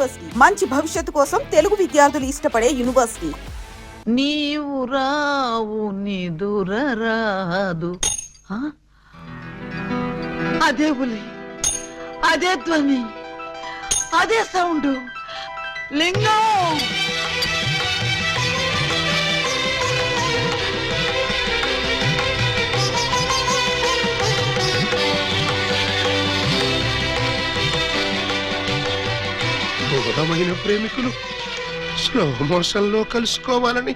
University మంచి భవిష్యత్తు కోసం తెలుగు విద్యార్థులు ఇష్టపడే యూనివర్సిటీ. నీవు రావు నిదురరాదు. అదే బులి, అదే ధ్వని, అదే సౌండ్. లింగం దూరమైన ప్రేమికులు స్లో మోషన్ లో కలుసుకోవాలని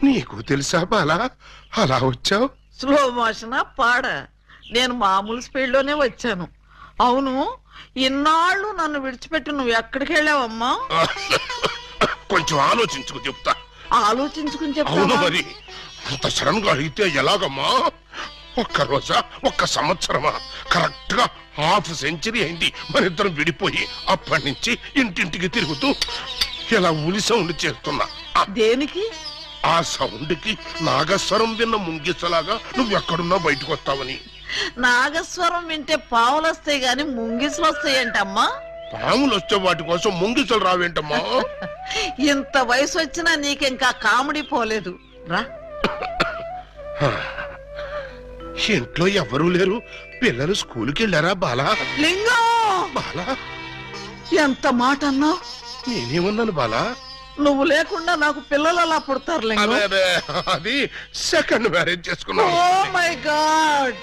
నీకు తెలుసా బాలా? అలా వచ్చావు. స్లో మోషన్ పాడ, నేను మామూలు స్పీడ్ లోనే వచ్చాను. అవును, ఇన్నాళ్ళు నన్ను విడిచిపెట్టి నువ్వు ఎక్కడికి వెళ్ళావమ్మా? కొంచెం ఆలోచించుకు చెప్తా. ఆలోచించుకుని అవును చెప్తా. మరి అంత సడన్ గా అయితే ఎలాగమ్మా? ఒక్క రోజా, ఒక్క సంవత్సరమా? కరెక్ట్ గా హాఫ్ సెంచరీ అయింది మన ఇద్దరం విడిపోయి. అప్పటి నుంచి ఇంటింటికి తిరుగుతూ ఇలా ఉలి సౌండ్ చేస్తున్నా. దేనికి? ఆ సౌండ్ కి నాగస్వరం విన్న ముంగిసలాగా నువ్వెక్కడున్నా బయటకు వస్తావని. నాగస్వరం వింటే పావులు వస్తాయి గాని ముంగిసులు వస్తాయంటమ్మా. పాములు వచ్చే వాటి కోసం ముంగిసలు రావేంటమ్మా? ఇంత వయసు వచ్చినా నీకింకా కామెడీ పోలేదు రా. ఇంట్లో ఎవరూ లేరు, పిల్లలు స్కూల్కి వెళ్ళారా బాలా? లింగం, బాలా ఎంత మాట అన్నావు? నేనేమన్నాను బాలా? నువ్వు లేకుండా నాకు పిల్లలు అలా పుడతారు లింగం. అది సెకండ్ మ్యారేజ్ చేసుకున్నా. ఓ మై గాడ్,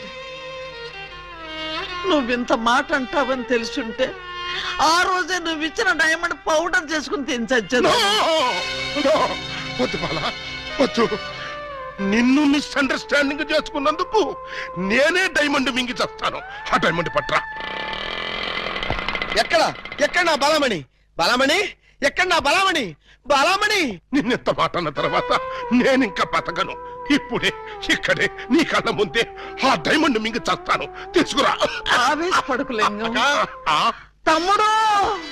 నువ్వింత మాట అంటావని తెలుసుంటే ఆ రోజే నువ్వు ఇచ్చిన డైమండ్ పౌడర్ చేసుకుని తినచచ్చాను. వద్దు బాలా, వద్దు. నిన్ను మిస్అండర్స్టాండింగ్ చేసుకున్నందుకు నేనే డైమండ్ మింగి చేస్తాను. ఆ డైమండ్ పట్రా. ఎక్కడ నా బలమణి? బలమణి ఎక్కడ? నా బలమణి, బలమణి. నిన్నెంత మాట అన్న తర్వాత నేనింకా బతకను. ఇప్పుడే ఇక్కడే నీ కళ్ళ ముందే ఆ డైమండ్ మింగి చేస్తాను. తీసుకురా. ఆవేశపడకు లింగం. ఆ, తమ్ముడు,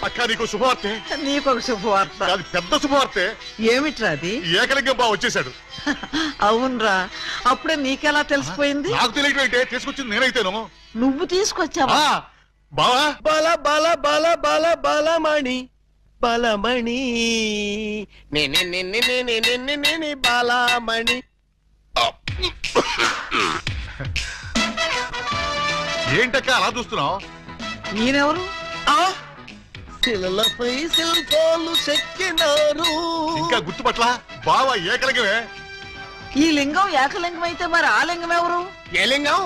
అక్క నీకు శుభవార్తె. నీకొక శుభవార్త. అది పెద్ద శుభవార్తె. ఏమిట్రా అది? ఏకలింగం బా వచ్చేసాడు. అవునరా, అప్పుడే నీకెలా తెలిసిపోయింది? నాకు తెలియటం ఏంటే, తీసుకొచ్చింది నేనైతేను. నువ్వు తీసుకొచ్చావా? బావా, బల బల బల బల బలమణి, బలమణి నే బలమణి. ఏంటక్క అలా చూస్తున్నావు? నేనెవరు? శిలలపై శిల్పాలు చెక్కినారు. ఇంకా గుర్తుపట్ల బావా ఏకలింగమే. ఈ లింగం ఏకలింగం అయితే మరి ఆ లింగం ఎవరు? ఏ లింగం?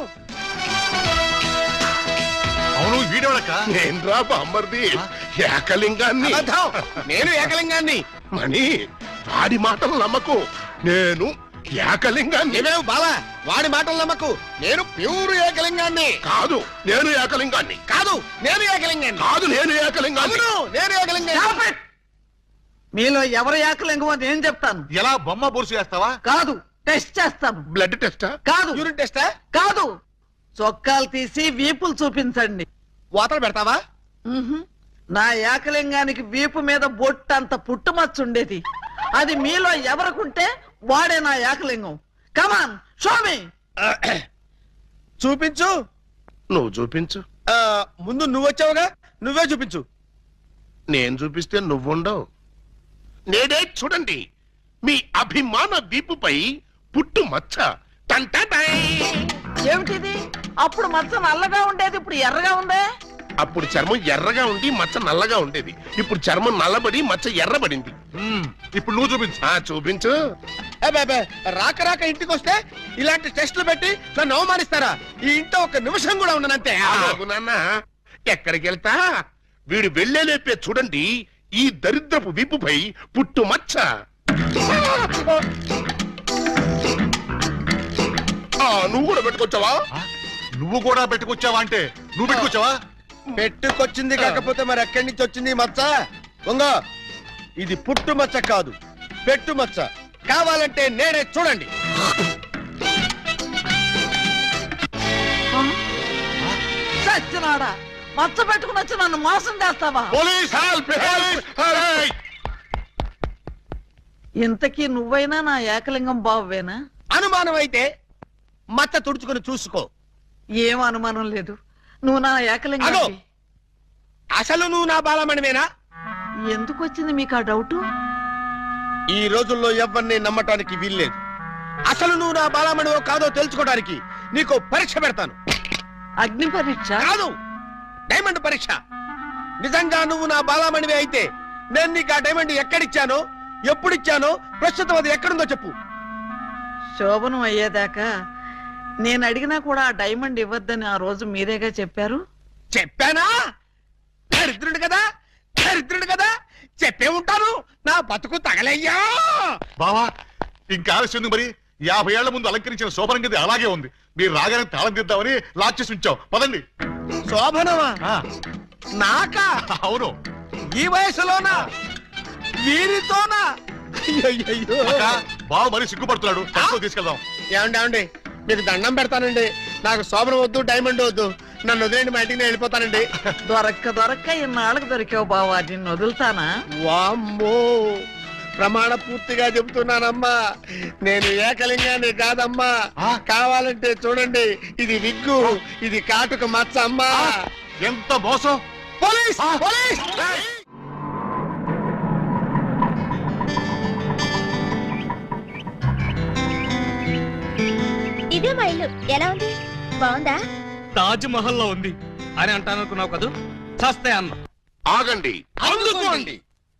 అవును, వీడెవడక్క? నేను రా బామ్మర్ది, ఏకలింగాన్ని. అబద్ధం, నేను ఏకలింగాన్ని. మణి, వాడి మాటలు నమ్మకు. నేను ఏకలింగాన్ని. ఏమేవు బాలా, వాడి మాటలు నమ్మకు. నేను ప్యూర్ ఏకలింగాన్ని. కాదు, నేను ఏకలింగాన్ని. కాదు, నేను ఏకలింగాన్ని. కాదు, నేను ఏకలింగాన్ని. అవును, నేను ఏకలింగాన్ని. మీలో ఎవరు ఏకలింగమో నేను చెప్తాను. ఎలా బొమ్మ బొరుసు చేస్తావా? కాదు, టెస్ట్ చేస్తాను. బ్లడ్ టెస్టా? కాదు, యూరిన్ టెస్టా? కాదు, చొక్కాలు తీసి వీపులు చూపించండి. వాతలు పెడతావా? నా ఏకలింగానికి వీపు మీద బొట్టంత పుట్టుమచ్చ ఉండేది. అది మీలో ఎవరికుంటే వాడే నా ఏకలింగం. కమాన్, షో మీ. చూపించు. నువ్వు చూపించు. ముందు నువ్వు వచ్చావుగా, నువ్వే చూపించు. నేను చూపిస్తే నువ్వుండవు. నేనే చూడండి, మీ అభిమాన వీపుపై పుట్టు మచ్చ. టంటటై. ఏమిటిది? అప్పుడు మచ్చ నల్లగా ఉండేది, ఇప్పుడు ఎర్రగా ఉందే. అప్పుడు చర్మం ఎర్రగా ఉండి మచ్చ నల్లగా ఉండేది. ఇప్పుడు చర్మం నల్లబడి మచ్చ ఎర్రబడింది. ఇప్పుడు నువ్వు చూపించు. చూపించు. రాక రాక ఇంటికి వస్తే ఇలాంటి టెస్టులు పెట్టి నన్ను అవమానిస్తారా? ఈ ఇంట్లో ఒక నిమిషం కూడా ఉండనంతే. ఆగు నాన్న, ఎక్కడికి వెళ్తా? వీడు వెళ్ళేలేపే చూడండి ఈ దరిద్రపు వీపుపై పుట్టు మచ్చ. నువ్వు కూడా పెట్టుకొచ్చావా? నువ్వు కూడా పెట్టుకొచ్చావా అంటే నువ్వు పెట్టుకొచ్చావా? పెట్టుకొచ్చింది కాకపోతే మరి ఎక్కడి నుంచి వచ్చింది మచ్చ? ఉంగో, ఇది పుట్టు మచ్చ కాదు, పెట్టు మచ్చ. కావాలంటే నేనే చూడండి. చచ్చినాడా, మచ్చ పెట్టుకుని వచ్చి నన్ను మోసం చేస్తావా? Police help! ఇంతకీ నువ్వైనా నా ఏకలింగం బావేనా? అనుమానం అయితే మచ్చ తుడుచుకుని చూసుకో. ఏం అనుమానం లేదు, నువ్వు నా ఏకలింగం. అసలు నువ్వు నా బాలమణివేనా? ఎందుకు వచ్చింది మీకు ఆ డౌట్? ఈ రోజుల్లో ఎవరిని నమ్మటానికి వీల్లేదు. అసలు నువ్వు నా బాలమణివో కాదో తెలుసుకోవడానికి నీకు పరీక్ష పెడతాను. అగ్ని పరీక్ష కాదు, డైమండ్ పరీక్ష. నిజంగా నువ్వు నా బాలమణివి అయితే నేను నీకు ఆ డైమండ్ ఎక్కడిచ్చానో, ఎప్పుడిచ్చానో, ప్రస్తుతం అది ఎక్కడుందో చెప్పు. శోభనం అయ్యేదాకా నేను అడిగినా కూడా ఆ డైమండ్ ఇవ్వద్దని ఆ రోజు మీరేగా చెప్పారు. చెప్పానా? దరిద్రుడు కదా, దరిద్రుడు కదా, చెప్పే ఉంటాను. నా బతుకు తగలయ్యా. బావా ఇంకా ఆలస్యం ఎందుకు మరి? 50 ఏళ్ల ముందు అలంకరించిన శోభనం గది అలాగే ఉంది. మీరు రాగానే తాళం తీద్దామని లాక్ చేసి ఉంచాం. పదండి. శోభనమా? ఆ, నాకా? అవును. ఈ వయసులోనా? వీరితోనా? అయ్యయ్యయ్యో. అక్క, బావ మరి సిగ్గుపడుతున్నాడు. తక్కువ తీసుకెళ్దాం. ఏమండి ఏమండి, మీకు దండం పెడతానండి. నాకు శోభనం వద్దు, డైమండ్ వద్దు. నన్ను వదిలేండి, మా ఇంటికి నేను వెళ్ళిపోతానండి. దొరక్క ఇన్నాళ్ళకి దొరికావు బావా, నిన్ను వదులుతానా? వామ్మో, ప్రమాణ పూర్తిగా చెబుతున్నానమ్మా, నేను ఏకలింగాన్ని కాదమ్మా. కావాలంటే చూడండి, ఇది విగ్గు, ఇది కాటుక మచ్చ అమ్మా. ఎంత మోసం! పోలీస్! పోలీస్! ఇదే మా ఇల్లు. ఎలా ఉంది? బాగుందా? తాజ్ మహల్ లో ఉంది అని అంటానుకున్నావు కదూ, చస్తే అన్న. ఆగండి, అందుకోండి.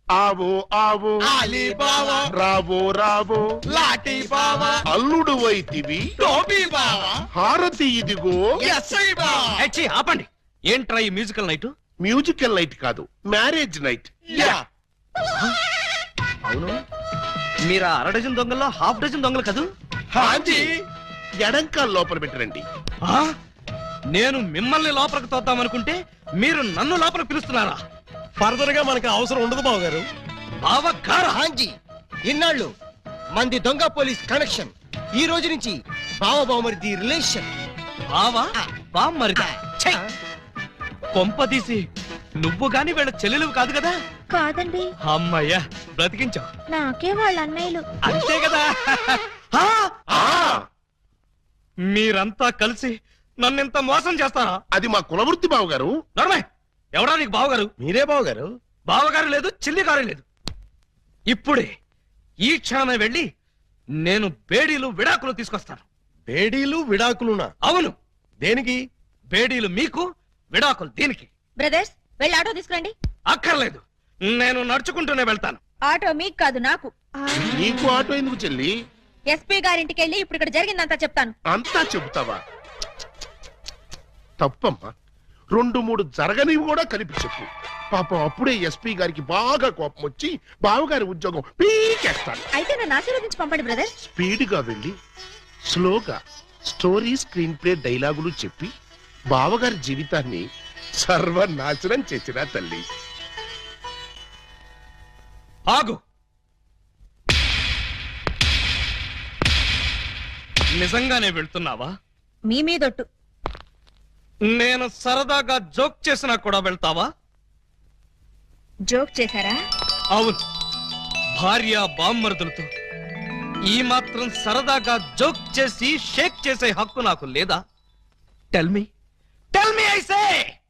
ఆవో ఆవో అలీబాబా, రావో రావో లాఠీ బావా, అల్లుడు వైతివి టోపీ బావా, హారతి ఇదిగో. ఎస్ఐ బావా. హెచ్చి, ఆపండి. ఏంట్రా ఈ మ్యూజికల్ నైట్? మ్యూజికల్ నైట్ కాదు, మ్యారేజ్ నైట్. యా. అవును, మీరు అర డజన్ దొంగల్లో హాఫ్ డజన్ దొంగలు కదూ? హాంజీ. ఎడంకాల్ లోపల పెట్టరండి. ఆ? నేను మిమ్మల్ని లోపలికి తోద్దామనుకుంటే మీరు నన్ను లోపలికి పిలుస్తున్నారా? ఫర్దర్ గా మనకి అవసరం ఉండదు బావగారు. బావగారా? హాంజీ, ఇన్నాళ్ళు మంది దొంగ పోలీస్ కనెక్షన్, ఈ రోజు నుంచి బావ బావమరిది రిలేషన్. బావా బామ్మరిదా? ఛై! కొంపదీసి నువ్వు గాని వీళ్ళ చెల్లెలు కాదు కదా? కాదండి, అమ్మయ్యా, బ్రతికించావు. నాకే వాళ్ళ అన్నయ్యలు. అంతే కదా? ఆ! మీరంతా కలిసి నన్నింత మోసం చేస్తారా? అది మా కులవృత్తి బావగారు. నర్మయ్, ఎవడా నీకు బావగారు? మీరే బావగారు. బావగారు లేదు, చిల్లిగారు లేదు. ఇప్పుడే ఈ క్షణమే వెళ్ళి నేను బేడీలు విడాకులు తీసుకొస్తాను. బేడీలు విడాకులునా? అవును, దేనికి? బేడీలు మీకు, విడాకులు దీనికి. బ్రదర్స్, వెళ్ళి ఆటో తీసుకురండి. అక్కర్లేదు, నేను నడుచుకుంటూనే వెళ్తాను. ఆటో మీకు కాదు, నాకు. నీకు ఆటో ఎందుకు చెల్లి? ఎస్పీ గారింటికి వెళ్ళి ఇప్పుడు ఇక్కడ జరిగిందంతా చెప్తాను. అంతా చెబుతావా? తప్పమ్మా, 2-3 జరగనివి కూడా కలిపి చెప్పు. పాపం అప్పుడే ఎస్పీ గారికి బాగా కోపం వచ్చి బావగారి ఉద్యోగం పీకేస్తాడు. అయితే నన్ను ఆశీర్వదించి పంపండి బ్రదర్స్. స్పీడ్ గా వెళ్ళి స్లోగా స్టోరీ, స్క్రీన్ ప్లే, డైలాగులు చెప్పి బావగారి జీవితాన్ని సర్వనాశనం చేసిన తల్లి. ఆగు. నిజంగానే వెళ్తున్నావా? మీ మీదొట్టు. నేను సరదాగా జోక్ చేసినా కూడా వెళ్తావా? జోక్ చేశారా? అవును, భార్య బామ్మరుదులతో ఈ మాత్రం సరదాగా జోక్ చేసి షేక్ చేసే హక్కు నాకు లేదా? టెల్ మీ ఐసే.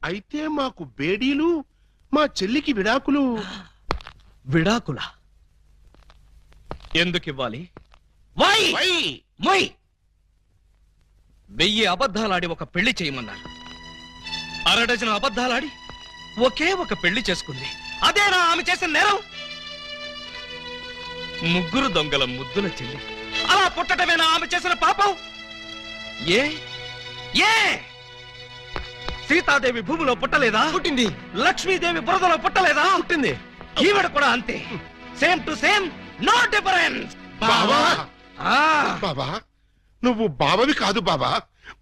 అయితే మాకు బేడీలు, మా చెల్లికి విడాకులు. విడాకుల ఎందుకు ఇవ్వాలి? వై? మొయ్. 1000 అబద్ధాలాడి ఒక పెళ్లి చేయమన్నారు. 1/2 డజన్ అబద్ధాలాడి ఒకే ఒక పెళ్లి చేసుకుంది. అదేనా ఆమె చేసిన నేరం? 3 దొంగల ముద్దుల చెల్లి అలా పుట్టటమేనా ఆమె చేసిన పాపం? ఏ ఏ సీతాదేవి భూమిలో పుట్టలేదా? పుట్టింది. లక్ష్మీదేవి బురదలో పుట్టలేదా? పుట్టింది. ఈవిడ కూడా అంతే. Same to same, no difference. బావా, ఆ బావా, నువ్వు బావవి కాదు బావా,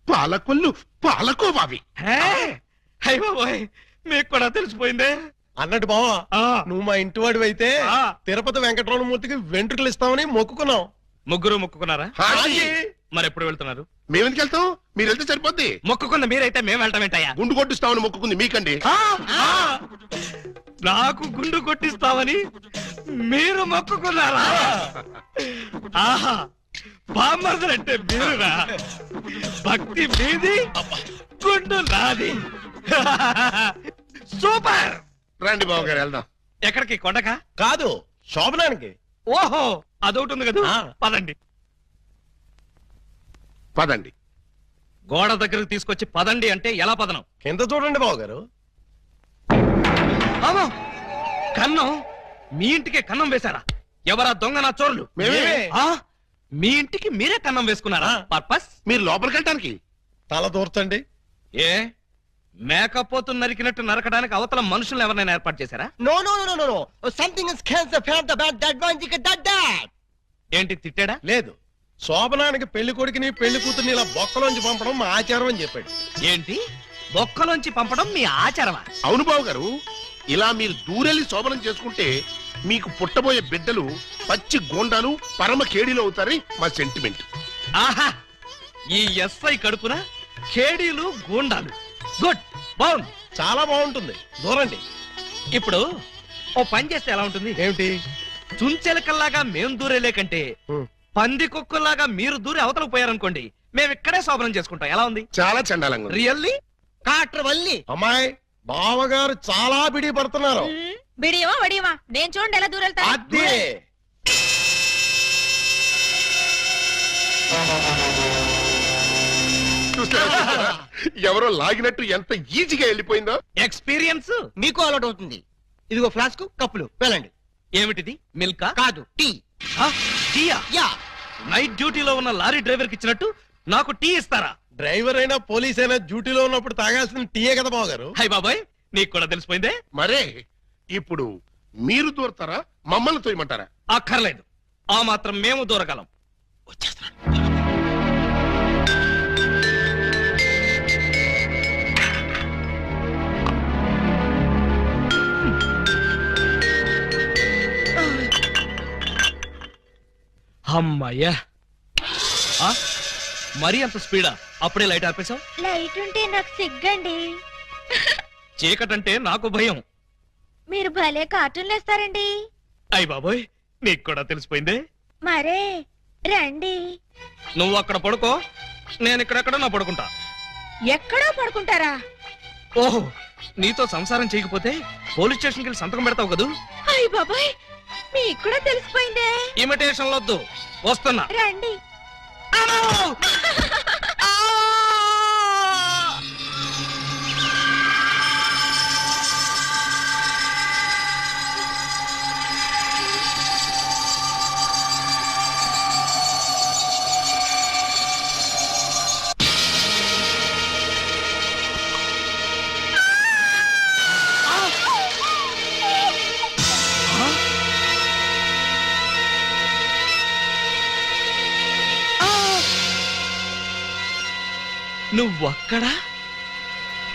పాలకొల్లు పాలకోవావి. హే, హై బాబోయ్, మీకు కూడా తెలిసిపోయిందే. అన్నట్టు బావా, ఆ, నువ్వు మా ఇంటి వాడివి అయితే ఆ. తిరుపతి వెంకటరమణమూర్తికి వెంట్రుకలు ఇస్తామని మొక్కుకున్నాం. ముగ్గురు మొక్కుకున్నారా? హాజీ. మరి ఎప్పుడు వెళ్తున్నారు? మేమెందుకు వెళ్తాం? మీరు వెళ్తే సరిపోద్ది. మొక్కుకున్న మీరైతే మేము వెళ్ళటం ఏంటయ్యా? గుండు కొట్టిస్తామని మొక్కుకుంది మీకండి. ఆ, ఆ, నాకు గుండు కొట్టిస్తామని మీరు మొక్కుకున్నారా? ఆహా, బామ్మర్దులంటే మీరురా. భక్తి మీది, గుండు నాది. సూపర్. రండి బావగారు వెళ్దాం. ఎక్కడికి కొండకా? కాదు, శోభనానికి. ఓహో అదొకటి ఉంది కదా. ఆ. పదండి. పదండి. గోడ దగ్గరకు తీసుకొచ్చి పదండి అంటే ఎలా పదనం? కింద చూడండి బావగారు. అమ్మో! కన్నం? మీ ఇంటికే కన్నం వేశారా? ఎవరా దొంగ నా చోరులు? మేమే. ఆ? మీ ఇంటికి మీరే కన్నం వేసుకున్నారా? పర్పస్? మీరు లోపలికి వెళ్ళటానికి తల దూర్చండి. ఏ మేకపోతు నరికినట్టు నరకడానికి అవతల మనుషులను ఎవరైనా ఏర్పాటు చేశారా? No no no no no something is cancer fan the bad that one thick that that. ఏంటి తిట్టాడా? లేదు, శోభనానికి పెళ్లి కొడుకుని పెళ్లి కూతుర్ని ఇలా బొక్కలోంచి పంపడం మా ఆచారం అని చెప్పాడు. ఏంటి బొక్కలోంచి పంపడం మీ ఆచారమా? అవును బాబు గారు, ఇలా మీరు దూరెళ్ళి శోభనం చేసుకుంటే మీకు పుట్టబోయే బిడ్డలు పచ్చి గోండాలు పరమ కేడీలు అవుతారని మా సెంటిమెంట్. ఆహా! ఈ ఎస్ఐ కడుపున కేడీలు గూండాలు. గుడ్, బాగుంది. చాలా బాగుంటుంది, దూరండి. ఇప్పుడు ఓ పని చేస్తే ఎలా ఉంటుంది? ఏమిటి? చుంచెలకల్లాగా మేం దూరేలే కంటే పంది కుక్కల్లాగా మీరు దూరి అవతలకు పోయారనుకోండి, మేము ఇక్కడే శోభనం చేసుకుంటాం. ఎలా ఉంది? చాలా చండాలంగా ఉంది. రియల్లీ? కాట్ర వల్లి అమ్మాయి, బావగారు చాలా బిడి పడుతున్నారు. బిడియమా వడియమా నేను చూడండి ఎలా దూరెళ్తా. అదే చూస్తారా? ఎవరో లాగినట్టు ఎంత ఈజీగా వెళ్ళిపోయిందో. ఎక్స్పీరియన్స్ మీకు అలవాటు అవుతుంది. ఇదిగో ఫ్లాస్క్, కప్పులు వెళ్ళండి. ఏమిటిది? మిల్కా? కాదు, టీ. టీయా? యా. నైట్ డ్యూటీలో ఉన్న లారీ డ్రైవర్ కి ఇచ్చినట్టు నాకు టీ ఇస్తారా? డ్రైవర్ అయినా పోలీస్ అయినా డ్యూటీలో ఉన్నప్పుడు తాగాల్సిన టీయే కదా బావగారు. హై బాబాయ్, నీకు కూడా తెలిసిపోయిందే. మరే ఇప్పుడు మీరు దూరతారా, మమ్మల్ని తోయమంటారా? అక్కర్లేదు, ఆ మాత్రం మేము దూరగలం. వచ్చేస్తున్నాను. అమ్మయ్యా! ఆ? మరీ అంత స్పీడా? అప్పుడే లైట్ ఆపేశావు? లైట్ ఉంటే నాకు సిగ్గండి. చీకటంటే నాకు భయం. మీరు భలే కార్టూన్లు వేస్తారండి. అయ్ బాబోయ్, నీకు కూడా తెలిసిపోయిందే. మరే రండి. నువ్వు అక్కడ పడుకో, నేను ఇక్కడెక్కడ నా పడుకుంటా. ఎక్కడో పడుకుంటారా? ఓహో, నీతో సంసారం చేయకపోతే పోలీస్ స్టేషన్కి వెళ్ళి సంతకం పెడతావు కదూ. అయ్య బాబాయ్, మీకు కూడా తెలిసిపోయిందే. ఇమిటేషన్ వద్దు, వస్తున్నా. రండి. అమ్మో! ఆ! నువ్వక్కడ,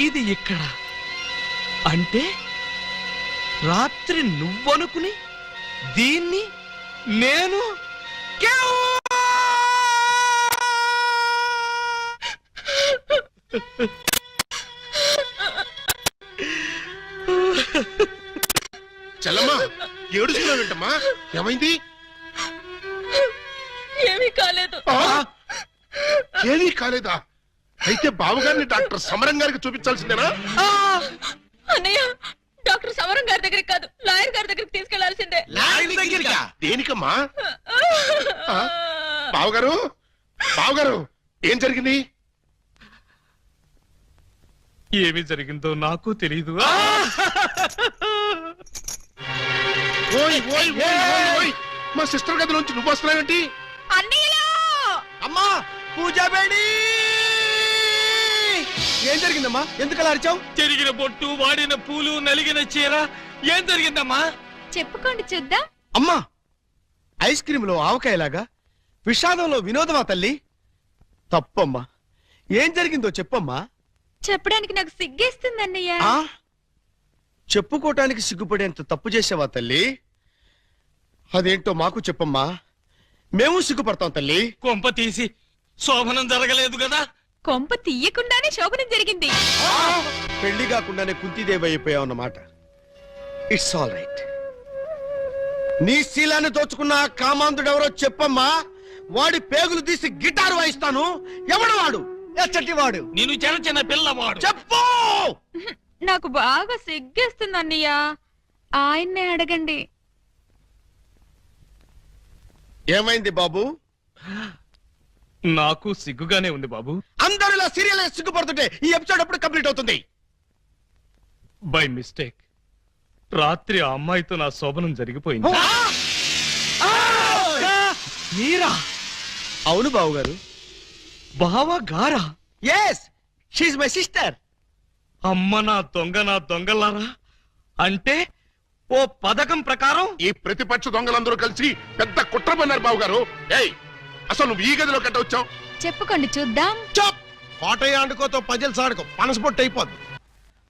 ఇది ఇక్కడ. అంటే రాత్రి నువ్వనుకుని దీన్ని నేను చెల్లమ్మా, ఏడుస్తున్నావు ఏంటమ్మా? ఏమైంది? ఏమీ కాలేదు. ఏమీ కాలేదా? అయితే బావగారిని డాక్టర్ సమరం గారికి చూపించాల్సిందేనా? అన్నయ్య, డాక్టర్ సమరం గారి దగ్గరికి కాదు, లాయర్ గారి దగ్గరికి తీసుకెళ్లాల్సిందే. దేనికమ్మా? ఆ? బావగారు, బావగారు, ఏం జరిగింది? ఏమి జరిగిందో నాకు తెలీదు. ఓయ్ ఓయ్ ఓయ్ ఓయ్ ఓయ్, మా సిస్టర్ గదిలోంచి నువ్వు వస్తున్నావేంటి? అన్నయ్యలో అమ్మా, పూజా బేడి! ఏం జరిగిందమ్మా? ఎందుకు అలా అరిచావు? చెరిగిన బొట్టు, వాడిన పూలు, నలిగిన చీర. ఏం జరిగిందమ్మా? చెప్పుకోండి చూద్దాం. అమ్మా, ఐస్ క్రీమ్ లో ఆవకాయలాగా విషాదంలో వినోదమా తల్లి? తప్పమ్మా, ఏం జరిగిందో చెప్పమ్మా. చెప్పడానికి నాకు సిగ్గేస్తుంది అన్నయ్య. ఆ? చెప్పుకోటానికి సిగ్గుపడేంత తప్పు చేసావా తల్లి? అదేంటో మాకు చెప్పమ్మా, మేము సిగ్గుపడతాం తల్లి. కొంప తీసి శోభనం జరగలేదు కదా? కొంప తీయకుండానే శోభనం జరిగింది. పెళ్లి కాకుండానే కుంతిదేవి అయిపోయావు అన్నమాట. It's all right. నీ శీలాన్ని దోచుకున్న ఆ కామాంధుడెవరో చెప్పమ్మా. వాడి పేగులు తీసి గిటారు వాయిస్తాను. ఎవడు వాడు? ఎచ్చటి వాడు? నేను చిన్న చిన్న పిల్లవాడు. చెప్పు. నాకు బాగా సిగ్గేస్తుంది అన్నయ్య. ఆయన్నే అడగండి. ఏమైంది బాబు? నాకు సిగ్గుగానే ఉంది బాబు. అందరూ ఇలా సీరియల్ సిగ్గుపడుతుంటే ఈ ఎపిసోడ్ ఎప్పుడు కంప్లీట్ అవుతుంది? బై మిస్టేక్ రాత్రి ఆ అమ్మాయితో నా శోభనం జరిగిపోయింది. మీరా? అవును బాబు గారు. బావా గారా? Yes, she my sister. అమ్మ నా దొంగలారా. అంటే ఓ పథకం ప్రకారం ఈ ప్రతిపక్ష దొంగలందరూ కలిసి పెద్ద కుట్ర పన్నారు బాబు గారు. ఏయ్, అసలు నువ్వు ఈ గదిలో కట్ట వచ్చావు? చెప్పుకోండి చూద్దాం. చాప్! కోటయ్య ఆడుకోతో పజల్స్ ఆడుకో, పనసపొట్టు అయిపోద్ది.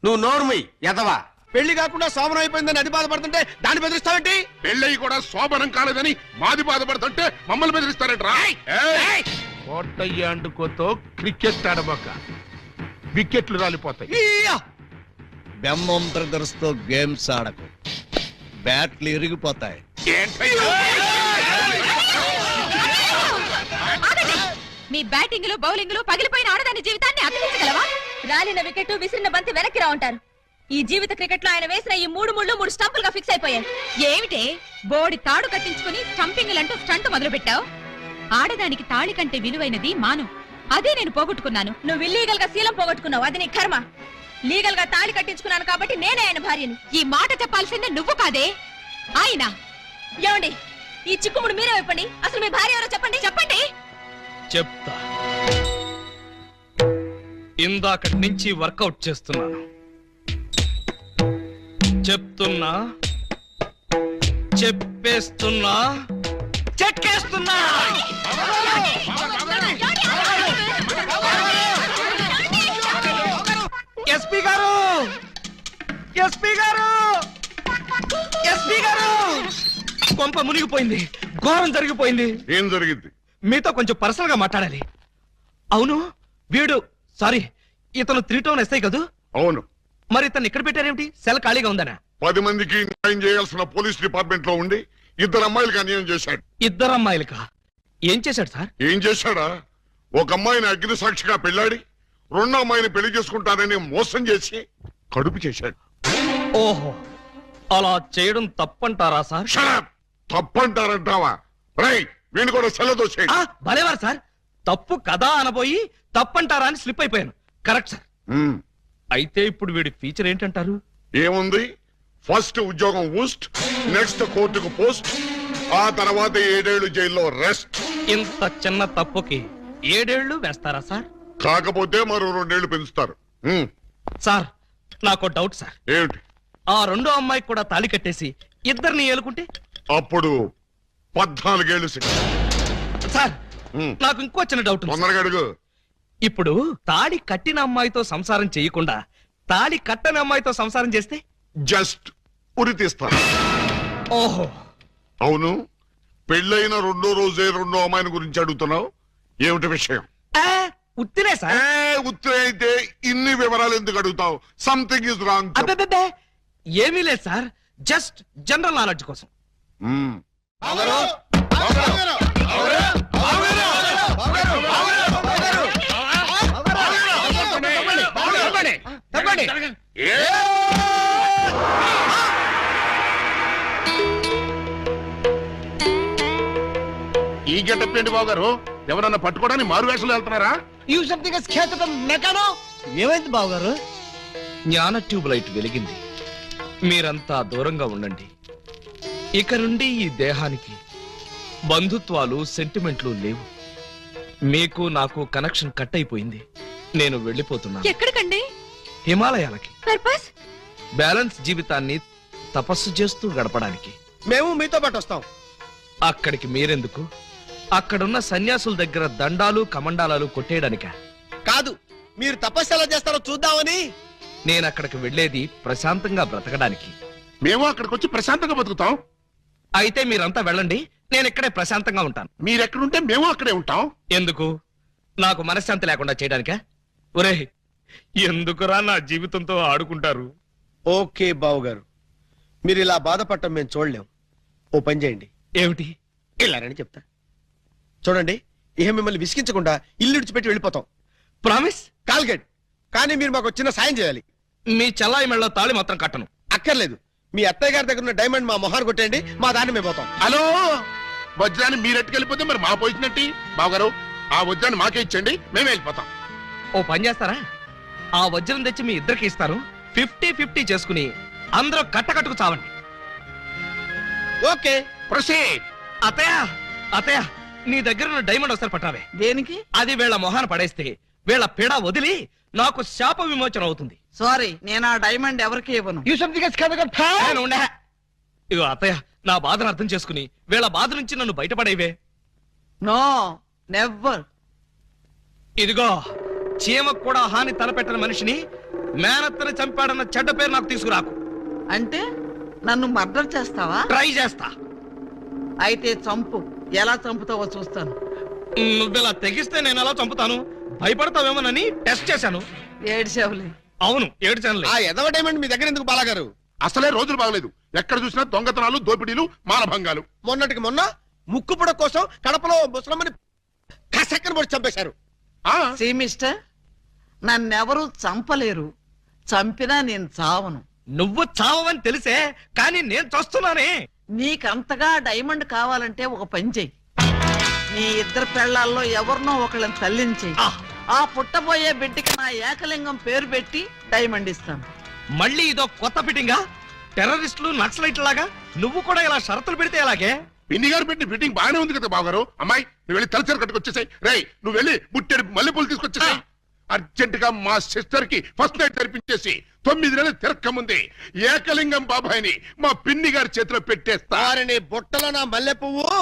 నువ్వు నోర్మి ఎదవా. పెళ్లి కాకుండా శోభనం అయిపోయిందని అది బాధపడుతుంటే దాన్ని బెదిరిస్తావేంటి? పెళ్ళయి కూడా శోభనం కాలేదని మాది బాధపడుతుంటే మమ్మల్ని బెదిరిస్తారంట్రా. ఏయ్, కోటయ్య అండుకోతో క్రికెట్ ఆడబోక, వికెట్లు రాలిపోతాయి. ఈయ్యా! బెమ్మం బ్రదర్స్ తో గేమ్స్ ఆడకు, బ్యాట్లు ఇరిగిపోతాయి. ఏంటయ్యా? మీ బ్యాటింగ్ లో బౌలింగ్ లో పగిలిపోయిన ఆడదాని జీవితాన్ని అతికించగలవా? రాలిన వికెట్ విసిరిన బంతి వెనక్కి రా ఉంటారు. ఈ జీవిత క్రికెట్ లో ఆయన వేసిన ఈ 3 ముళ్ళు 3 స్టంపులుగా ఫిక్స్ అయిపోయాయి. ఏమిటే బోడి తాడు కట్టించుకుని స్టంపింగ్ అంటూ స్టంట్ మొదలు పెట్టావు? ఆడదానికి తాళి కంటే విలువైనది మాను. అదే నేను పోగొట్టుకున్నాను. నువ్వు ఇల్లీగల్ గా శీలం పోగొట్టుకున్నావు, అది నీ కర్మ. లీగల్ గా తాళి కట్టించుకున్నాను కాబట్టి నేనే ఆయన భార్యని. ఈ మాట చెప్పాల్సిందే నువ్వు కాదే ఆయన. ఏమండి, ఈ చిక్కుముడు మీరే చెప్పండి. అసలు మీ భార్య ఎవరో చెప్పండి. చెప్పండి. చెప్తా. ఇందాకటి నుంచి వర్కౌట్ చేస్తున్నాను. చెప్తున్నా, చెప్పేస్తున్నా, చెక్కేస్తున్నా. ఎస్పీ గారు, ఎస్పీ గారు, ఎస్పీ గారు! కొంప మునిగిపోయింది, ఘోరం జరిగిపోయింది. ఏం జరిగింది? మీతో కొంచెం పర్సనల్ గా మాట్లాడాలి. అవును, వీడు సారీ ఇతను 3 టౌన్ ఎస్ఐ కదూ? అవును. మరి ఇతను ఇక్కడ పెట్టారేమిటి? సెల్ ఖాళీగా ఉందనా? 10 మందికి న్యాయం చేయాల్సిన పోలీస్ డిపార్ట్మెంట్ లో ఉండి 2 అమ్మాయిలకు అన్యాయం చేశాడు. 2 అమ్మాయిలకా? ఏం చేశాడు సార్? ఏం చేశాడా? ఒక అమ్మాయిని అగ్ని సాక్షిగా పెళ్ళాడి 2వ అమ్మాయిని పెళ్లి చేసుకుంటానని మోసం చేసి కడుపు చేశాడు. ఓహో, అలా చేయడం తప్పంటారా సార్? షడప్! తప్పంటారంటావా? రై, వీణు కూడా సెల్లదోసేయండి. భలేవారు సార్, తప్పు కదా అనబోయి తప్పంటారా అని స్లిప్ అయిపోయాను. Correct sir. అయితే ఇప్పుడు వీడి ఫీచర్ ఏంటంటారు? ఏముంది? ఫస్ట్ ఉద్యోగం ఊస్ట్, నెక్స్ట్ కోర్టుకు పోస్ట్, ఆ తర్వాత 7 ఏళ్లు జైల్లో రెస్ట్. ఇంత చిన్న తప్పుకి 7 ఏళ్లు వేస్తారా సార్? కాకపోతే మరో 2 ఏళ్లు పెంచుతారు. సార్, నాకు డౌట్ సార్. ఏమిటి? ఆ 2వ అమ్మాయికి కూడా తాళి కట్టేసి 2ని ఏలుకుంటే? అప్పుడు 14 ఏళ్లు శిక్ష. సార్, నాకు ఇంకో చిన్న డౌట్ ఉంది సార్. తొందరగా అడుగు. ఇప్పుడు తాళి కట్టిన అమ్మాయితో సంసారం చేయకుండా తాళి కట్టని అమ్మాయితో సంసారం చేస్తే? జస్ట్ ఉరి తీస్తారు. ఓహో, అవును, పెళ్ళైన 2వ రోజే 2వ అమ్మాయిని గురించి అడుగుతున్నావు. ఏమిటి విషయం? ఉత్తినే సార్. ఉత్తరే అయితే ఇన్ని వివరాలు ఎందుకు అడుగుతావు? Something is wrong. అబ్బే, ఏమీ లేదు సార్, జస్ట్ జనరల్ నాలెడ్జ్ కోసం. ఈ గెటప్ ఏంటి బాబు గారు? ఎవరన్నా పట్టుకోవడానికి మారు వేషాలు వెళ్తున్నారా? ఏమైంది బాబు గారు? జ్ఞాన ట్యూబ్ లైట్ వెలిగింది. మీరంతా దూరంగా ఉండండి. ఇక నుండి ఈ దేహానికి బంధుత్వాలు, సెంటిమెంట్లు లేవు. మీకు నాకు కనెక్షన్ కట్ అయిపోయింది. నేను వెళ్ళిపోతున్నాను. ఎక్కడికండి? హిమాలయాలకి. పర్పస్? బ్యాలెన్స్ జీవితాన్ని తపస్సు చేస్తూ గడపడానికి. మేము మీతో పాటు వస్తాం. అక్కడికి మీరెందుకు? అక్కడున్న సన్యాసుల దగ్గర దండాలు కమండాలాలు కొట్టేయడానిక? కాదు, మీరు తపస్సు ఎలా చేస్తారో చూద్దామని. నేను అక్కడికి వెళ్ళేది ప్రశాంతంగా బ్రతకడానికి. మేము అక్కడికి వచ్చి ప్రశాంతంగా బతుకుతాం. అయితే మీరంతా వెళ్ళండి, నేను ఇక్కడే ప్రశాంతంగా ఉంటాను. మీరెక్కడుంటే మేము అక్కడే ఉంటాం. ఎందుకు? నాకు మనశ్శాంతి లేకుండా చేయడానికా? ఒరే, ఎందుకురా నా జీవితంతో ఆడుకుంటారు? ఓకే బావు గారు, మీరు ఇలా బాధపడటం మేము చూడలేం. ఓ పని చేయండి. ఏమిటి? ఇలారని చెప్తా. చూడండి, ఇహ మిమ్మల్ని విసిగించకుండా ఇల్లు విడిచిపెట్టి వెళ్ళిపోతాం. ప్రామిస్? కాల్గెట్. కానీ మీరు మాకు చిన్న సాయం చేయాలి. మీ చల్లాయి మెళ్ళ తాళి మాత్రం కట్టను. అక్కర్లేదు, మీ అత్తయ్య గారి దగ్గర ఉన్న డైమండ్ మా మొహాన్ని కొట్టేయండి, మా దాన్ని మేము పోతాం. హలో, వజ్రాన్ని మీరెట్టుకెళ్ళిపోతే మరి మా పోయినట్టి బావగారు. ఆ వజ్రాన్ని మాకే ఇచ్చండి, మేము వెళ్ళిపోతాం. ఓ పని చేస్తారా, ఆ వజ్రం తెచ్చి మీ ఇద్దరికి ఇస్తాను, 50-50 చేసుకుని అందరూ కట్టకట్టుకు చావండి. Okay, proceed. అత్తయ్య అత్తయ్య, నీ దగ్గర ఉన్న డైమండ్ ఒకసారి పట్టావే. దేనికి? అది వీళ్ళ మొహాన పడేస్తే వీళ్ళ పిడ వదిలి నాకు శాప విమోచన అవుతుంది. సారీ, నేను ఆ డైమండ్ ఎవరికి ఇవ్వను. నేను ఉండే. ఇగో అత్తయ్య, నా బాధను అర్థం చేసుకుని వీళ్ళ బాధ నుంచి నన్ను బయటపడేవే. No, never. ఇదిగో, చీమకు కూడా హాని తలపెట్టని మనిషిని మేనత్తని చంపాడన్న చెడ్డ పేరు నాకు తీసుకురాకు. అంటే నన్ను మర్డర్ చేస్తావా? ట్రై చేస్తా. అయితే చంపు. ఎలా చంపుతావో చూస్తాను. నువ్వెలా తెగిస్తే నేను ఎలా చంపుతాను, భయపడతావేమోనని టెస్ట్ చేశాను. ఏడ్చేవులే. అవును, ఏడ్చానులే. ఆ ఎదవ డైమండ్ మీ దగ్గర ఎందుకు బాలాగారు? అసలే రోజులు బాగలేదు. ఎక్కడ చూసినా దొంగతనాలు, దోపిడీలు, మానభంగాలు. మొన్నటికి మొన్న ముక్కుపుడ కోసం కడపలో ముసలమ్మని కసక్కన పొడి చంపేశారు. ఆ సీ మిస్టర్, నన్నెవరూ చంపలేరు. చంపినా నేను చావను. నువ్వు చావని తెలిసే, కానీ నేను చూస్తున్నానే. నీకంతగా డైమండ్ కావాలంటే ఒక పని చెయ్యి. నీ ఇద్దరు పెళ్లాల్లో ఎవరినో ఒకళ్ళని తల్లించేయి. ఆ పుట్టబోయే బిడ్డకి నా ఏకలింగం పేరు పెట్టి డైమండ్ ఇస్తాను. మళ్ళీ ఇదో కొత్త ఫిట్టింగా? టెర్రరిస్టులు, నక్సలైట్ లాగా నువ్వు కూడా ఇలా షరతులు పెడితే ఎలాగే? పిన్ని గారు పెట్టిన ఫిట్టింగ్ బాగానే ఉంది కదా బావగారు. అమ్మాయి, నువ్వు వెళ్ళి తలచరు కట్టుకొచ్చేసాయి. రేయ్, నువ్వు వెళ్ళి బుట్టెడు మల్లెపూలు తీసుకొచ్చేసాయి. అర్జెంట్ గా మా సిస్టర్ కి ఫస్ట్ నైట్ తెరిపించేసి 9 నెలలు తిరక్కముంది ఏకలింగం బాబాయిని మా పిన్ని గారి చేతిలో పెట్టేస్తా. నీ బుట్టలో నా మల్లె పువ్వు.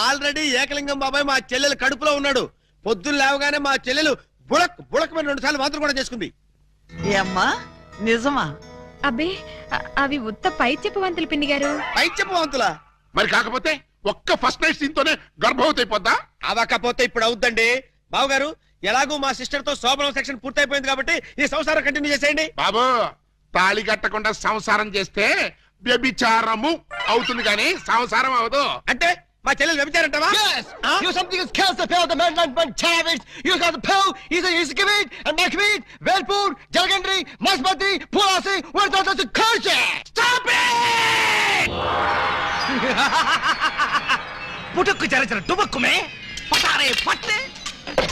ఆల్రెడీ ఏకలింగం బాబాయ్ మా చెల్లెలు కడుపులో ఉన్నాడు. పొద్దున్న లేవగానే మా చెల్లెలు బుడక్ బుడకమైన 2 సార్లు మాత్రం కూడా చేసుకుంది. ఏ అమ్మా, నిజమా? అబ్బే, అవి ఉత్త పై చెప్పవంతులు పిన్ని గారు. పై చెప్పవంతులా? మరి కాకపోతే ఒక్క ఫస్ట్ నైట్ సీన్ తోనే గర్భవతి అయిపోద్దా? అవకపోతే ఇప్పుడు అవుద్దండి. బావగారు, ఎలాగూ మా సిస్టర్ తో శోభనం సెక్షన్ పూర్తయిపోయింది కాబట్టి ఈ సంసారం కంటిన్యూ చేసేయండి. బాబు, తాళి కట్టకుండా సంసారం చేస్తే వ్యభిచారము అవుతుంది కానీ సంసారం అవదు. అంటే మా చెల్లెలు వ్యభిచారంటావా? You something is kills the pill, the man like one terrorist. You got the pill, he's a kibit, and my kibit, Velpur, Jalgandri, Masbati, Pulasi, where does the curse? Stop it! పుట్టుకు చరచర డుబక్కుమే పటారే పట్టే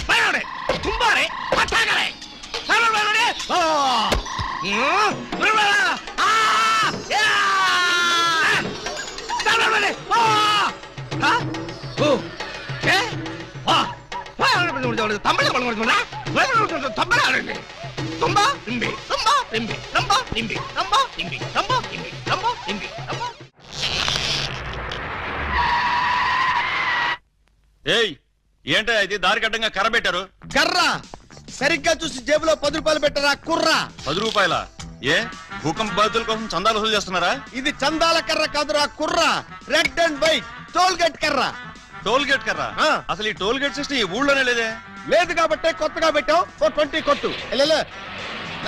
పయోడే కుంబారే పట్టాగరే సరవలడే ఆ ఆ yeah సరవలడే ఆ హ ఓ ఏ ఆ తమిళ కొడుకున్నా తమిళ తుంబా ఇంబి తుంబా ఇంబి తుంబా ఇంబి తుంబా ఇంబి తుంబా ఇంబి తుంబా ఇంబి తుంబా. ఏయ్, ఏంటో ఇది దారి కట్టంగా కర్ర పెట్టారు? కర్ర సరిగ్గా చూసి జేబులో 10 రూపాయలు పెట్టరా కుర్రా. 10 రూపాయల? ఏ భూకంప బాధితుల కోసం చందాలు వసూలు చేస్తున్నారా? ఇది చందాల కర్ర కాదురా కుర్రా, red and white toll gate కర్ర. టోల్ గేట్ కర్ర? ఆ. అసలు ఈ టోల్ గేట్ సిస్టమ్ ఈ ఊళ్ళోనే లేదే. లేదు కాబట్టి కొత్తగా పెట్టాం. 20 కొట్టు.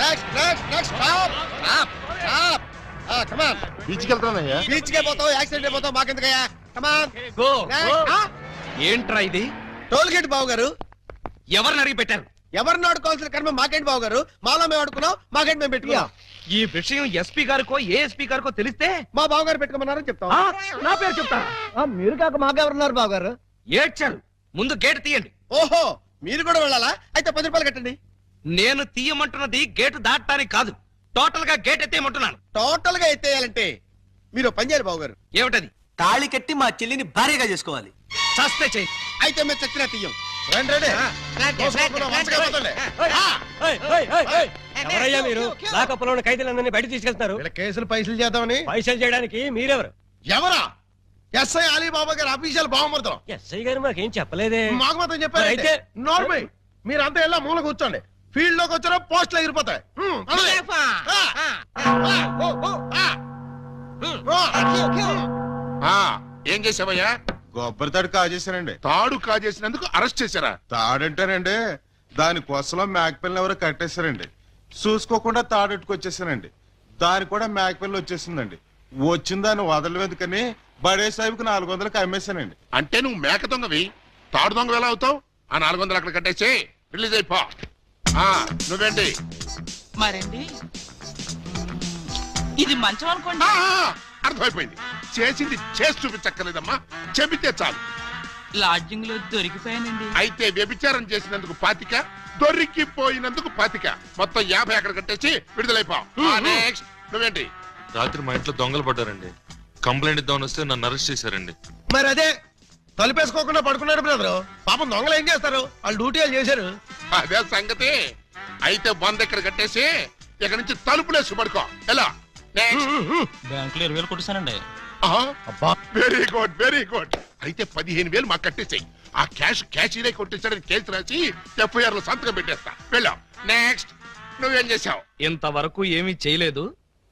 Next next next stop stop stop. Come on. బీచ్కి వెళ్తానయ్యా. బీచ్ కే పోతావు, యాక్సిడెంట్ అయిపోతావు, మాకెందుకయ్యా? కమాన్. గో ఏంట్రా ఇది? టోల్ గేట్ బావు గారు. ఎవరిని అడిగి పెట్టారు? ఎవరిని ఆడుకోవాల్సిన కర్మ మాకేంటి బావు గారు? మాలో మేము ఆడుకున్నాం, మాకేంటి మేము పెట్టుకున్నాం. ఈ విషయం ఎస్పీ గారికో ఏఎస్పీ గారికో తెలిస్తే మా బావు గారు పెట్టుకోమన్నారని చెప్తాం. ఆ, నా పేరు చెప్తా. మీరు కాక మాకెవరున్నారు బావగారు? ఏడ్చారు. ముందు గేటు తీయండి. ఓహో, మీరు కూడా వెళ్ళాలా? అయితే 10 రూపాయలు కట్టండి. నేను తీయమంటున్నది గేటు దాటడానికి కాదు, టోటల్ గా గేట్ ఎత్తేయమంటున్నాను. టోటల్ గా ఎత్తేయాలంటే మీరు పని చేయాలి బావు గారు. ఏమిటది? తాళి కట్టి మా చెల్లిని భార్యగా చేసుకోవాలి. చస్తే చెయ్యి. అయితే మేము చచ్చినా తీయం. ఎవరయ్యా మీరు? లాకప్లో ఉన్న ఖైదీలందరినీ బయట తీసుకెళ్తున్నారు. కేసులు పైసలు చేద్దామని. పైసలు చేయడానికి మీరెవరు? ఎవరా? ఎస్ఐ అలీబాబా గారు అఫీషియల్ బావమరుతాం. ఎస్ఐ గారు మాకేం చెప్పలేదే. మాకు మాత్రం చెప్పారు. అయితే నార్మల్ మీరంతా ఎలా మూల కూర్చోండి. ఫీల్డ్ లోకి వచ్చారో పోస్టులు ఎగిరిపోతాయి. ఏం చేసావయ్యా? కొబ్బరి తాడు కాజేశానండి. తాడు కాజేసినందుకు అరెస్ట్ చేశారా? తాడంటానండి, దాని కోసలో మేకపిల్లని ఎవరో కట్టేశారండి. చూసుకోకుండా తాడెట్టుకొచ్చేసానండి. దాని కూడా మేకపిల్ల వచ్చేసిందండి. వచ్చిన దాన్ని వదలవేదుకని బడే సాహిబ్కి 400కి అమ్మేశానండి. అంటే నువ్వు మేక దొంగవి, తాడు దొంగ ఎలా అవుతావు? ఆ 400 అక్కడ కట్టేసి రిలీజ్ అయిపో. నువ్వేంటి మరండి ఇది మంచం అనుకోండి. అర్థమైపోయింది. చేసింది చేసి చూపించక్కర్లేదమ్మా, చెబితే చాలు. లాడ్జింగ్ లో దొరికిపోయానండి. అయితే వ్యభిచారం చేసినందుకు 25, దొరికిపోయినందుకు 25, మొత్తం 50 అక్కడ కట్టేసి విడుదలైపోవు. నెక్స్ట్ నువ్వేంటి? రాత్రి మా ఇంట్లో దొంగలు పడ్డారండి. కంప్లైంట్ ఇద్దామని వస్తే నన్ను అరెస్ట్ చేశారండి. మరి అదే తలుపేసుకోకుండా పడుకున్నాడు బ్రదరు. పాపం దొంగలు ఏం చేస్తారు, వాళ్ళు డ్యూటీ వాళ్ళు చేశారు. అదే సంగతి. అయితే 100 ఇక్కడ కట్టేసి ఇక్కడ నుంచి తలుపులేసి పడుకో. ఎలా? బ్యాంకులో 20,000 కొట్టేశానండి. Very good, very good. అయితే 15,000 మాకు కట్టేసాయి. ఆ క్యాషీనే కొట్టేసాడని కేసు రాసి FIR లో సంతకం పెట్టేస్తా. వెళ్ళాం. నెక్స్ట్ నువ్వేం చేసావు? ఇంతవరకు ఏమీ చేయలేదు,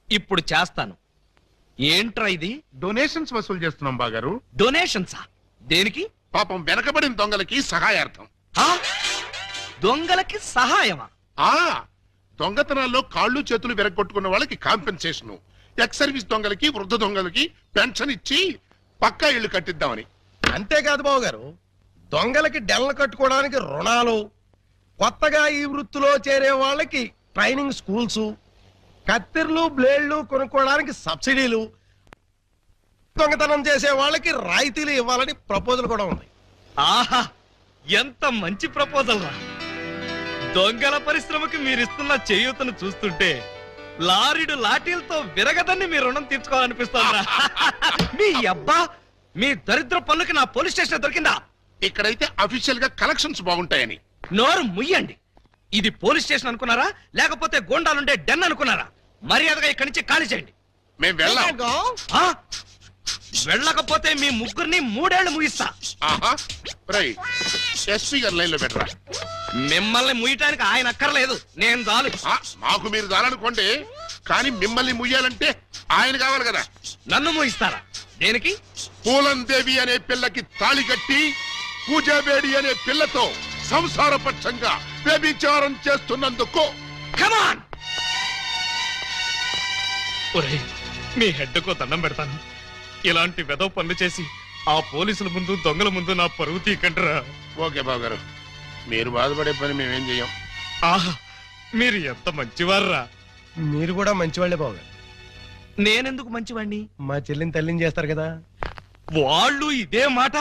ఇప్పుడు చేస్తాను. ఏంట్రా ఇది? డొనేషన్స్ వసూలు చేస్తున్నాం బాగారు. డొనేషన్సా? దేనికి? పాపం వెనకబడిన దొంగలకి సహాయార్థం. దొంగలకి సహాయమా? ఆ దొంగతనాల్లో కాళ్ళు చేతులు వెరగొట్టుకున్న వాళ్ళకి కాంపెన్సేషన్, ఎక్స్ సర్వీస్ దొంగలకి, వృద్ధ దొంగలకి పెన్షన్ ఇచ్చి పక్కా ఇళ్లు కట్టిద్దామని. అంతేకాదు బాబు గారు, దొంగలకి డెల్ల కట్టుకోవడానికి రుణాలు, కొత్తగా ఈ వృత్తిలో చేరే వాళ్ళకి ట్రైనింగ్ స్కూల్స్, కత్తిర్లు బ్లేడ్లు కొనుక్కోవడానికి సబ్సిడీలు, దొంగతనం చేసే వాళ్ళకి రాయితీలు ఇవ్వాలని ప్రపోజల్ కూడా ఉంది. ఆహా, ఎంత మంచి ప్రపోజల్ రా! దొంగల పరిశ్రమకి మీరిస్తున్న చేయూతను చూస్తుంటే లారీడు లాఠీలతో విరగదని మీ రుణం తీర్చుకోవాలనిపిస్తోందిరా. మీ అబ్బా, మీ దరిద్ర పనులకి నా పోలీస్ స్టేషన్ దొరికిందా? ఇక్కడైతే అఫీషియల్ గా కలెక్షన్స్ బాగుంటాయని. నోరు ముయ్యండి. ఇది పోలీస్ స్టేషన్ అనుకున్నారా, లేకపోతే గోండాలుండే డెన్ అనుకున్నారా? మర్యాదగా ఇక్కడి నుంచి ఖాళీ చేయండి. మేము వెళ్ళాం. ఆ? వెళ్ళకపోతే మీ ముగ్గురిని 3 ఏళ్లు ముగిస్తా. ఎస్పీ గారి లైన్ లో పెట్టరా. మిమ్మల్ని ముయ్యటానికి ఆయన అక్కర్లేదు, నేను చాలు. మాకు మీరు దాలనుకోండి, కానీ మిమ్మల్ని ముయ్యాలంటే ఆయన కావాలి కదా. నన్ను ముయిస్తారా? దేనికి? పూలందేవి అనే పిల్లకి తాళి కట్టి పూజాబేడి అనే పిల్లతో సంసారపక్షంగా వ్యభిచారం చేస్తున్నందుకు. కమాన్! ఒరేయ్, మీ హెడ్కో దండం పెడతాను. ఇలాంటి వెదవ పనులు చేసి ఆ పోలీసుల ముందు, దొంగల ముందు నా పరువు తీకంటరా. ఓకే బాబు గారు, మీరు బాధపడే పని మేమేం చెయ్యం. ఆహా, మీరు ఎంత మంచివారా. మీరు కూడా మంచివాళ్లే బాబు గారు. నేనెందుకు మంచివాణ్ణి? మా చెల్లిని తల్లిని చేస్తారు కదా. వాళ్ళు ఇదే మాట,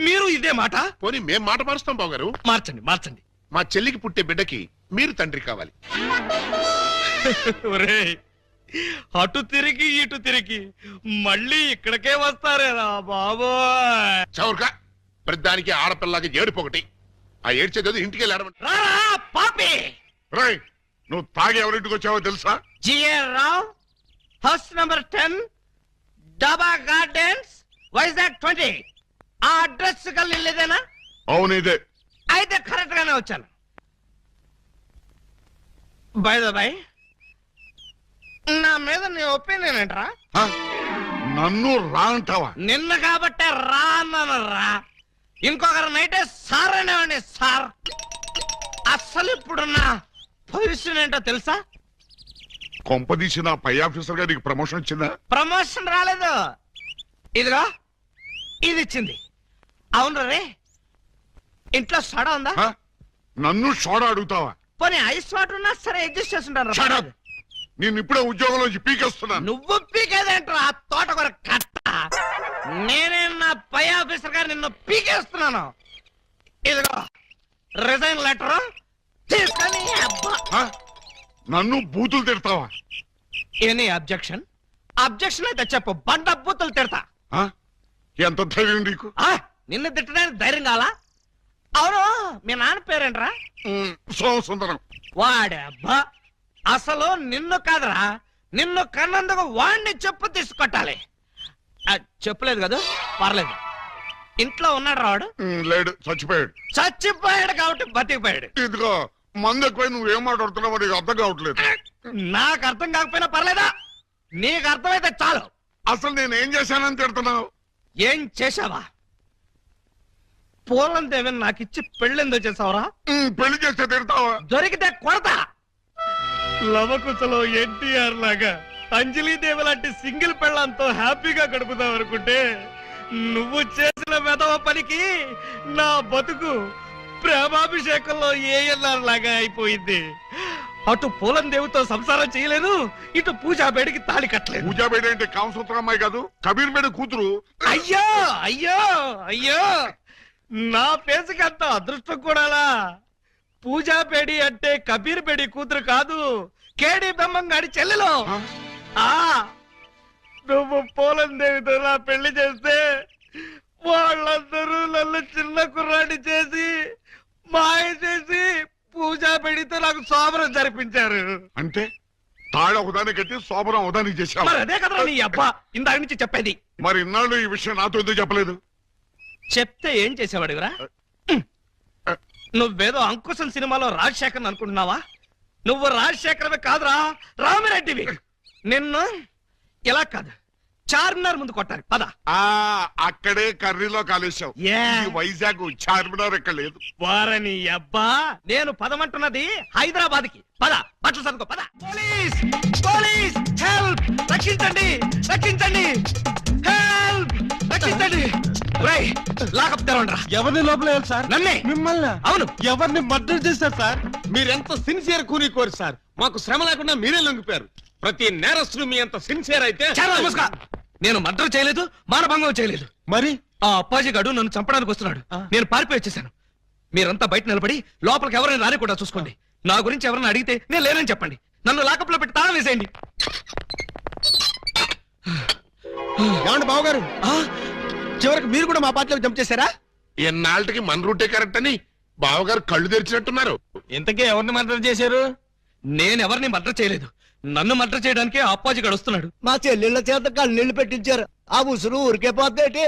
మీరు ఇదే మాట. పోనీ మేం మాట మారుస్తాం బాబు గారు. మార్చండి, మార్చండి. మా చెల్లికి పుట్టే బిడ్డకి మీరు తండ్రి కావాలి. ఒరేయ్, అటు తిరిగి ఇటు తిరిగి మళ్ళీ ఇక్కడికే వస్తారేరా బాబోయ్. చౌర్గా ప్రతిదానికి ఆడపిల్లకి ఏడుపు. ఆ ఏడ్చేది ఇంటికి వెళ్ళాడమంట. రారా పాపి! రై, నువ్వు తాగి ఎవరింటికి వచ్చావో తెలుసా? జిఆర్ రావు, హౌస్ నంబర్ 10, డబా గార్డెన్స్, వైజాగ్ 20. ఆ అడ్రస్ కలిదేనా? అవును ఇదే. అయితే కరెక్ట్ గానే వచ్చాను. బై ద బై, నా మీద నీ ఒపీనియన్ ఏంట్రా? నన్ను రా అంటావా? నిన్న కాబట్టే రా అన్నాను రా. ఇంకొకరు నైటే సార్ అనేవాడిని సార్. అసలు ఇప్పుడున్న పొజిషన్ ఏంటో తెలుసా? కొంపదీసి నా పై ఆఫీసర్ గా నీకు ప్రమోషన్ వచ్చిందా? ప్రమోషన్ రాలేదు, ఇదిగో ఇది ఇచ్చింది. అవును రే, ఇంట్లో సోడా ఉందా? నన్ను సోడా అడుగుతావా? పోనీ ఐస్ వాటర్ ఉన్నా సరే అడ్జస్ట్ చేస్తుంటాను. నేను ఇప్పుడే ఉద్యోగంలోంచి పీకేస్తున్నాను. నువ్వు పీకేదేంట్రా తోటకూర కట్ట? నేనే నా పై ఆఫీసర్ గారు నిన్ను పీకేస్తున్నాను. ఇదిగో రిజైన్ లెటర్ తీసుకొని. నన్ను బూతులు తిడతావా? Any objection? అబ్జెక్షన్ అయితే చెప్పు, బండ బూతులు తిడతా. ఎంత ధైర్యం నీకు? నిన్ను తిట్టడానికి ధైర్యం కావాలా? అవును, మీ నాన్న పేరేంట్రా? సోమసుందరం. వాడబ్బా, అసలు నిన్ను కాదురా, నిన్ను కన్నందుకు వాణ్ణి చెప్పు తీసుకొట్టాలి. చెప్పలేదు కదా, పర్లేదు. ఇంట్లో ఉన్నాడు రావాడు? లేడు, చచ్చిపోయాడు. చచ్చిపోయాడు కాబట్టి బతికిపోయాడు. ఇదిగో మందు ఎక్కువ, నువ్వేం మాట్లాడుతున్నావు నీకు అర్థం కావట్లేదు. నాకు అర్థం కాకపోయినా పర్లేదా? నీకు అర్థమైతే చాలు. అసలు నేనేం చేశానని తిడుతున్నావు? ఏం చేశావా? పూలందేవి నాకు ఇచ్చి పెళ్ళెందో చేసావురా? పెళ్లి చేస్తే తిడతావా? దొరికితే కొడతా. లవకుశలో ఎన్టీఆర్ లాగా అంజలీదేవి లాంటి సింగిల్ పెళ్ళంతో హ్యాపీగా గడుపుదాం అనుకుంటే నువ్వు చేసిన వెధవ పనికి నా బతుకు ప్రేమాభిషేకంలో ఏఎల్ఆర్ లాగా అయిపోయింది. అటు పూలం దేవుతో సంసారం చేయలేను, ఇటు పూజా బేడికి తాళి కట్టలేను. పూజా బేడ అంటే కామసూత్ర అమ్మాయి కాదు, కబీర్ బేడ కూతురు. అయ్యో అయ్యో అయ్యో, నా పేసుకి అంత అదృష్టం కూడాలా? పూజా బేడి అంటే కబీర్ బేడి కూతురు కాదు, కేడి బ్రహ్మంగాడి చెల్లెలు. ఆ నువ్వు పూలం దేవితో నా పెళ్లి చేస్తే వాళ్ళందరూ నన్ను చిన్న కుర్రాడి చేసి మాయ చేసి పూజా బేడితో నాకు శోభనం జరిపించారు. అంటే తాళ ఒకదాని కట్టి శోభనం ఒకదానికి చేశావు. మరి అదే కదా నీ అబ్బా ఇందాక నుంచి చెప్పేది. మరి ఇన్నాళ్ళు ఈ విషయం నాతో ఎందుకు చెప్పలేదు? చెప్తే ఏం చేసేవాడివిరా? నువ్వేదో అంకుశం సినిమాలో రాజశేఖర్ అనుకుంటున్నావా? నువ్వు రాజశేఖరమే కాదురా, రామిరెడ్డివి. నిన్ను ఇలా కాదు, చార్మినార్ ముందు కొట్టాలి. పద. అక్కడే కర్రీలో కాలేశావు. ఈ వైజాగ్ చార్మినార్ ఎక్కడ లేదు. వారని అబ్బా, నేను పదమంటున్నది హైదరాబాద్ కి. పద, బట్టలు సర్దుకో. పద. Police police, help! రక్షించండి రక్షించండి, హెల్ప్! రక్షించండి. లాకప్ తెరవండిరా. ఎవరిని లోపల సార్? నన్నే. మిమ్మల్ని? అవును. ఎవరిని మర్డర్ చేశారు సార్? మీరెంత సిన్సియర్ కూని సార్. మాకు శ్రమ లేకుండా మీరే లొంగిపోయారు. ప్రతి నేరస్తులు మీ అంత సిన్సియర్ అయితే. నేను మర్డర్ చేయలేదు, మానభంగం చేయలేదు. మరి ఆ అప్పాజీ గాడు నన్ను చంపడానికి వస్తున్నాడు. నేను పారిపోయి వచ్చేసాను. మీరంతా బయట నిలబడి లోపలికి ఎవరైనా రానికుండా చూసుకోండి. నా గురించి ఎవరైనా అడిగితే నేను లేనని చెప్పండి. నన్ను లాకప్ లో పెట్టి తాళం వేసేయండి. ఏమండి బావగారు, చివరికి మీరు కూడా మా పార్టీలోకి జంప్ చేశారా? ఎన్నాళ్ళకి మన రూటే కరెక్ట్ అని బావగారు కళ్ళు తెరిచినట్టున్నారు. ఇంతకీ ఎవరిని మర్డర్ చేశారు? నేను ఎవరిని మర్డర్ చేయలేదు. నన్ను మర్డర్ చేయడానికి అప్పాజీ గాడు వస్తున్నాడు. మా చెల్లెళ్ళ చేత కళ్ళీళ్ళు పెట్టించారు. ఆ ఉసురు ఊరికే పోద్దేటి?